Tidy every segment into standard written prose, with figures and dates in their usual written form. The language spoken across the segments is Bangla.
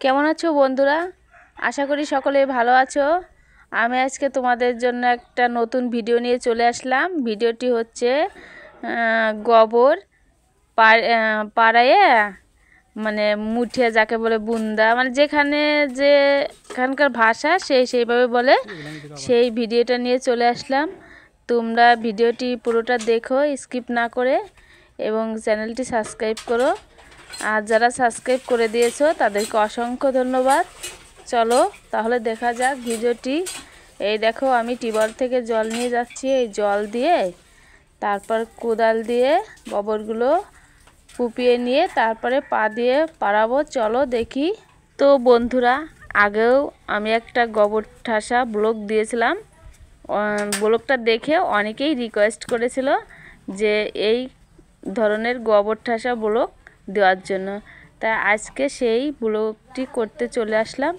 কেমন আছো বন্ধুরা? আশা করি সকলে ভালো আছো। আমি আজকে তোমাদের জন্য একটা নতুন ভিডিও নিয়ে চলে আসলাম। ভিডিওটি হচ্ছে গোবর পাড়ায় মানে মুঠিয়া, যাকে বলে বুন্দা, মানে যেখানে যেখানকার ভাষা সেইভাবে বলে, সেই ভিডিওটা নিয়ে চলে আসলাম। তোমরা ভিডিওটি পুরোটা দেখো, স্কিপ না করে, এবং চ্যানেলটি সাবস্ক্রাইব করো। আর যারা সাবস্ক্রাইব করে দিয়েছো তাদেরকে অসংখ্য ধন্যবাদ। চলো তাহলে দেখা যাক ভিডিওটি। এই দেখো, আমি টিউবওয়েল থেকে জল নিয়ে যাচ্ছি। এই জল দিয়ে তারপর কোদাল দিয়ে গোবরগুলো কুপিয়ে নিয়ে তারপরে পা দিয়ে পাড়াবো। চলো দেখি। তো বন্ধুরা, আগেও আমি একটা গোবর ঠাসা ব্লগ দিয়েছিলাম। ব্লগটা দেখে অনেকেই রিকোয়েস্ট করেছিল যে এই ধরনের গোবর ঠাসা ব্লগ দেওয়ার জন্য, তাই আজকে সেই ব্লগটি করতে চলে আসলাম।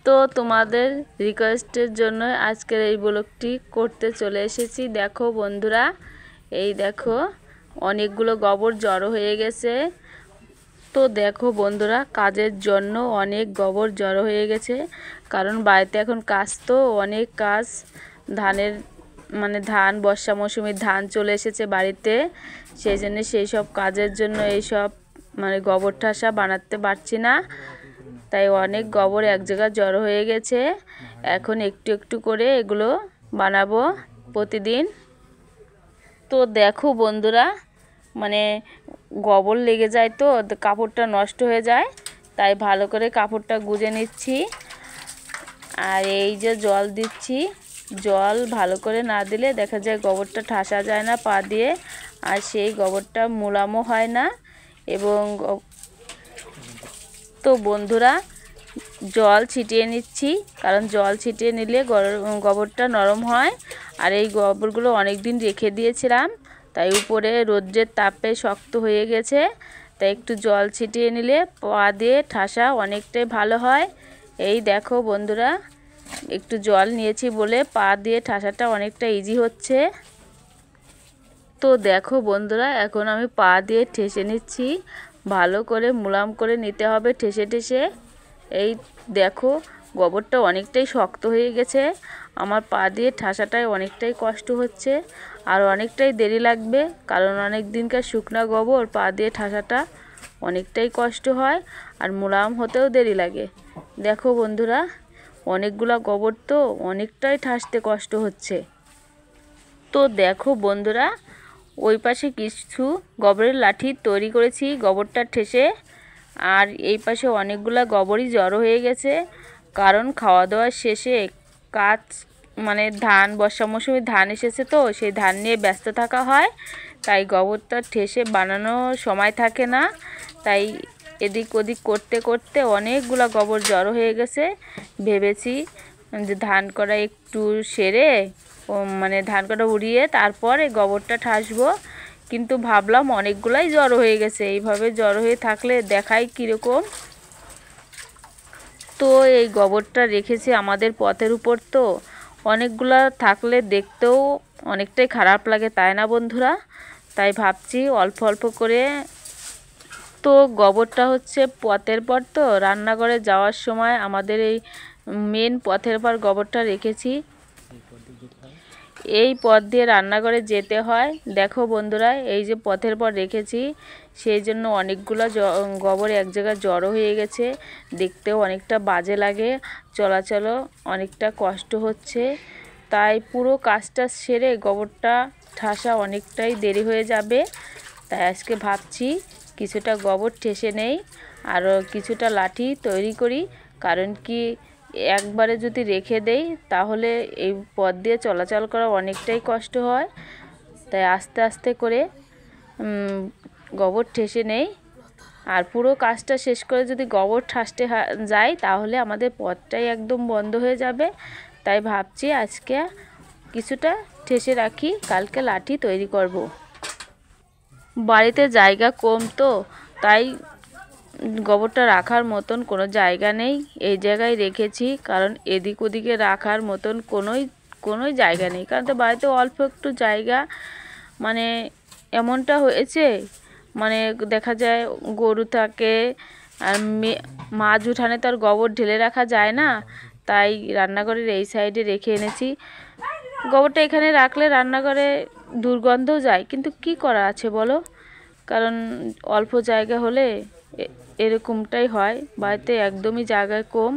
তো তোমাদের রিকোয়েস্টের জন্য আজকের এই ব্লগটি করতে চলে এসেছি। দেখো বন্ধুরা, এই দেখো অনেকগুলো গোবর জড়ো হয়ে গেছে। তো দেখো বন্ধুরা, কাজের জন্য অনেক গোবর জড়ো হয়ে গেছে, কারণ বাড়িতে এখন কাজ, তো অনেক কাজ। ধানের ধান, বর্ষা মৌসুমে ধান চলে এসেছে বাড়িতে, সেই জন্য সেই সব কাজের জন্য এইসব গোবর ঠাসা বানাতে পারছি না, তাই অনেক গোবর এক জায়গায় জড়ো হয়ে গেছে। এখন একটু একটু করে এগুলো বানাবো প্রতিদিন। তো দেখো বন্ধুরা, গোবর লেগে যায় তো কাপড়টা নষ্ট হয়ে যায়, তাই ভালো করে কাপড়টা গুজে নিচ্ছি। আর এই যে জল দিচ্ছি, জল ভালো করে না দিলে দেখা যায় গোবরটা ঠাসা যায় না পা দিয়ে, আর সেই গোবরটা মোলামও হয় না। এবং তো বন্ধুরা, জল ছিটিয়ে নিচ্ছি, কারণ জল ছিটিয়ে নিলে গোবরটা নরম হয়। আর এই গোবরগুলো অনেক দিন রেখে দিয়েছিলাম, তাই উপরে রোদ্রের তাপে শক্ত হয়ে গেছে, তাই একটু জল ছিটিয়ে নিলে পা দিয়ে ঠাসা অনেকটাই ভালো হয়। এই দেখো বন্ধুরা, একটু জল নিয়েছি বলে পা দিয়ে ঠাসাটা অনেকটা ইজি হচ্ছে। তো দেখো বন্ধুরা, এখন আমি পা দিয়ে ঠেসে নিচ্ছি, ভালো করে মুলাম করে নিতে হবে ঠেসে ঠেসে। এই দেখো, গোবরটা অনেকটাই শক্ত হয়ে গেছে, আমার পা দিয়ে ঠাসাটায় অনেকটাই কষ্ট হচ্ছে, আর অনেকটাই দেরি লাগবে, কারণ অনেক দিনকার শুকনা গোবর, পা দিয়ে ঠাসাটা অনেকটাই কষ্ট হয়, আর মুলাম হতেও দেরি লাগে। দেখো বন্ধুরা, অনেকগুলা গোবর, তো অনেকটাই ঠাসতে কষ্ট হচ্ছে। তো দেখো বন্ধুরা, ওই পাশে কিছু গোবরের লাঠি তৈরি করেছি গোবরটা ঠেসে, আর এই পাশে অনেকগুলা গোবরই জড়ো হয়ে গেছে, কারণ খাওয়া দাওয়ার শেষে কাজ ধান, বর্ষা মৌসুমে ধান এসেছে, তো সেই ধান নিয়ে ব্যস্ত থাকা হয়, তাই গোবরটা ঠেসে বানানোর সময় থাকে না, তাই এদিক ওদিক করতে করতে অনেকগুলা গোবর জড়ো হয়ে গেছে। ভেবেছি যে ধান করা একটু সেরে ধান কটা উড়িয়ে তারপর এই গোবরটা ঠাসবো, কিন্তু ভাবলাম অনেকগুলাই জড়ো হয়ে গেছে, এইভাবে জড়ো হয়ে থাকলে দেখাই কীরকম। তো এই গোবরটা রেখেছি আমাদের পথের উপর, তো অনেকগুলা থাকলে দেখতেও অনেকটাই খারাপ লাগে, তাই না বন্ধুরা? তাই ভাবছি অল্প অল্প করে। তো গোবরটা হচ্ছে পথের পর, তো রান্নাঘরে যাওয়ার সময় আমাদের এই মেন পথের পর গোবরটা রেখেছি, এই পথ দিয়ে রান্নাঘরে যেতে হয়। দেখো বন্ধুরা, এই যে পথের পর রেখেছি, সেই জন্য অনেকগুলো গোবর এক জায়গায় জড়ো হয়ে গেছে, দেখতেও অনেকটা বাজে লাগে, চলাচলও অনেকটা কষ্ট হচ্ছে, তাই পুরো কাজটা সেরে গোবরটা ঠাসা অনেকটাই দেরি হয়ে যাবে। তাই আজকে ভাবছি কিছুটা গোবর ঠেসে নেই, আর কিছুটা লাঠি তৈরি করি, কারণ কি একবারে যদি রেখে দেই তাহলে এই পথ দিয়ে চলাচল করা অনেকটাই কষ্ট হয়, তাই আস্তে আস্তে করে গোবর ঠেসে নেই। আর পুরো কাজটা শেষ করে যদি গোবর ঠাসতে যাই তাহলে আমাদের পথটাই একদম বন্ধ হয়ে যাবে, তাই ভাবছি আজকে কিছুটা ঠেসে রাখি, কালকে লাঠি তৈরি করব। বাড়িতে জায়গা কম, তো তাই গোবরটা রাখার মতন কোনো জায়গা নেই, এই জায়গায় রেখেছি, কারণ এদিক ওদিকে রাখার মতন কোনোই জায়গা নেই, কারণ তো বাড়িতে অল্প একটু জায়গা, এমনটা হয়েছে দেখা যায় গরু থাকে, আর মাছ উঠানে তো আর গোবর ঢেলে রাখা যায় না, তাই রান্নাঘরের এই সাইডে রেখে এনেছি। গোবরটা এখানে রাখলে রান্নাঘরে দুর্গন্ধও যায়, কিন্তু কি করা আছে বলো, কারণ অল্প জায়গা হলে এরকমটাই হয়, বাড়িতে একদমই জায়গা কম।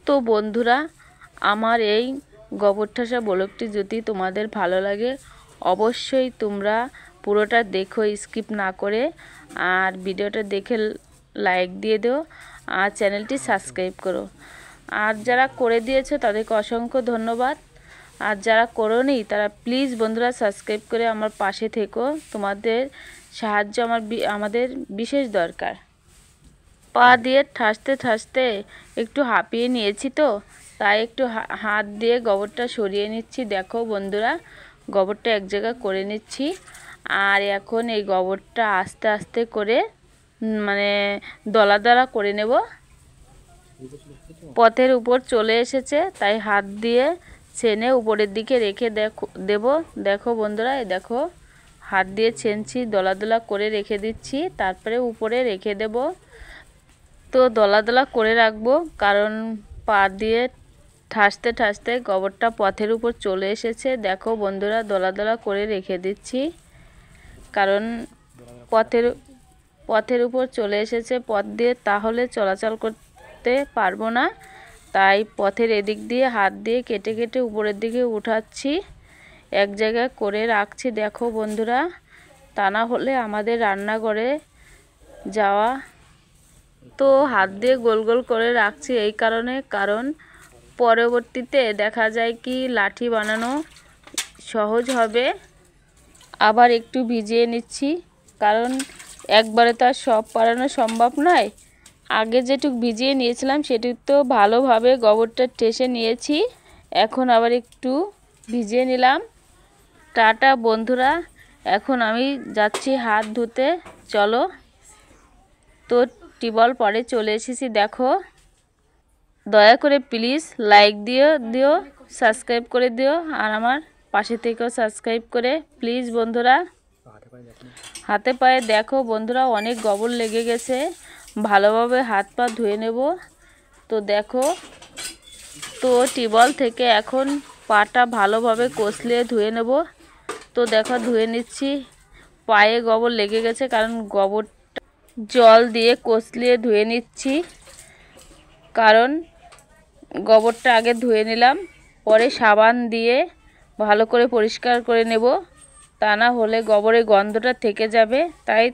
তো বন্ধুরা, আমার এই গোবর ঠাসা ব্লগটি যদি তোমাদের ভালো লাগে অবশ্যই তোমরা পুরোটা দেখো স্কিপ না করে, আর ভিডিওটা দেখে লাইক দিয়ে দিও আর চ্যানেলটি সাবস্ক্রাইব করো। আর যারা করে দিয়েছো তাদেরকে অসংখ্য ধন্যবাদ, আর যারা করোনি তারা প্লিজ বন্ধুরা সাবস্ক্রাইব করে আমার পাশে থেকো। তোমাদের সাহায্য আমাদের বিশেষ দরকার। পা দিয়ে ঠাসতে ঠাসতে একটু হাঁপিয়ে নিয়েছি, তো তাই একটু হাত দিয়ে গোবরটা সরিয়ে নিচ্ছি। দেখো বন্ধুরা, গোবরটা এক জায়গা করে নিচ্ছি, আর এখন এই গোবরটা আস্তে আস্তে করে মানে দলা দলা করে নেব। পথের উপর চলে এসেছে, তাই হাত দিয়ে ছেনে উপরের দিকে রেখে দেখো বন্ধুরা, এই দেখো হাত দিয়ে ছেনছি, দলা দলা করে রেখে দিচ্ছি, তারপরে উপরে রেখে দেব। তো দলা দলা করে রাখবো, কারণ পা দিয়ে ঠাসতে ঠাসতে গোবরটা পথের উপর চলে এসেছে। দেখো বন্ধুরা, দলা দলা করে রেখে দিচ্ছি, কারণ পথের উপর চলে এসেছে, পথ দিয়ে তাহলে চলাচল করতে পারবো না, তাই পথের এদিক দিয়ে হাত দিয়ে কেটে কেটে উপরের দিকে উঠাচ্ছি, এক জায়গায় করে রাখছি। দেখো বন্ধুরা, তা না হলে আমাদের রান্নাঘরে যাওয়া। তো হাত দিয়ে গোল গোল করে রাখছি এই কারণে, কারণ পরবর্তীতে দেখা যায় কি লাঠি বানানো সহজ হবে। আবার একটু ভিজিয়ে নিচ্ছি, কারণ একবারে তো আর সব পারানো সম্ভব নয়। আগে যেটুক ভিজিয়ে নিয়েছিলাম সেটুক তো ভালোভাবে গোবরটা ঠেসে নিয়েছি, এখন আবার একটু ভিজিয়ে নিলাম। টাটা বন্ধুরা, এখন আমি যাচ্ছি হাত ধুতে, চলো। তো টিউবওয়েল পরে চলে এসেছি। দেখো, দয়া করে প্লিজ লাইক দিও, সাবস্ক্রাইব করে দিও, আর আমার পাশে থেকেও সাবস্ক্রাইব করে প্লিজ বন্ধুরা। হাতে পায়ে দেখো বন্ধুরা, অনেক গোবর লেগে গেছে, ভালোভাবে হাত পা ধুয়ে নেব। তো দেখো, তো টিউবওয়েল থেকে এখন পাটা ভালোভাবে কষলিয়ে ধুয়ে নেব। তো দেখো ধুয়ে নিচ্ছি, পায়ে গোবর লেগে গেছে, কারণ গোবরটা জল দিয়ে কষলিয়ে ধুয়ে নিচ্ছি, কারণ গোবরটা আগে ধুয়ে নিলাম, পরে সাবান দিয়ে ভালো করে পরিষ্কার করে নেব, তা না হলে গোবরের গন্ধটা থেকে যাবে। তাই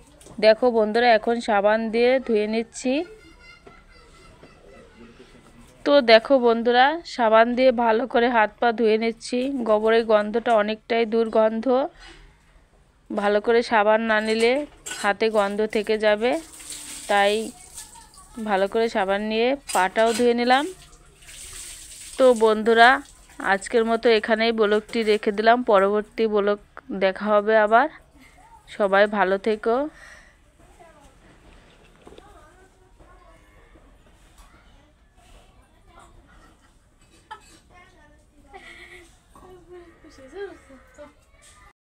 দেখো বন্ধুরা, এখন সাবান দিয়ে ধুয়ে নিচ্ছি। তো দেখো বন্ধুরা, সাবান দিয়ে ভালো করে হাত পা ধুয়ে নিচ্ছি, গোবরের গন্ধটা অনেকটাই দুর্গন্ধ, ভালো করে সাবান না নিলে হাতে গন্ধ থেকে যাবে, তাই ভালো করে সাবান নিয়ে পাটাও ধুয়ে নিলাম। তো বন্ধুরা, আজকের মতো এখানেই ব্লগটি রেখে দিলাম, পরবর্তী ব্লগ দেখা হবে আবার। সবাই ভালো থেকো।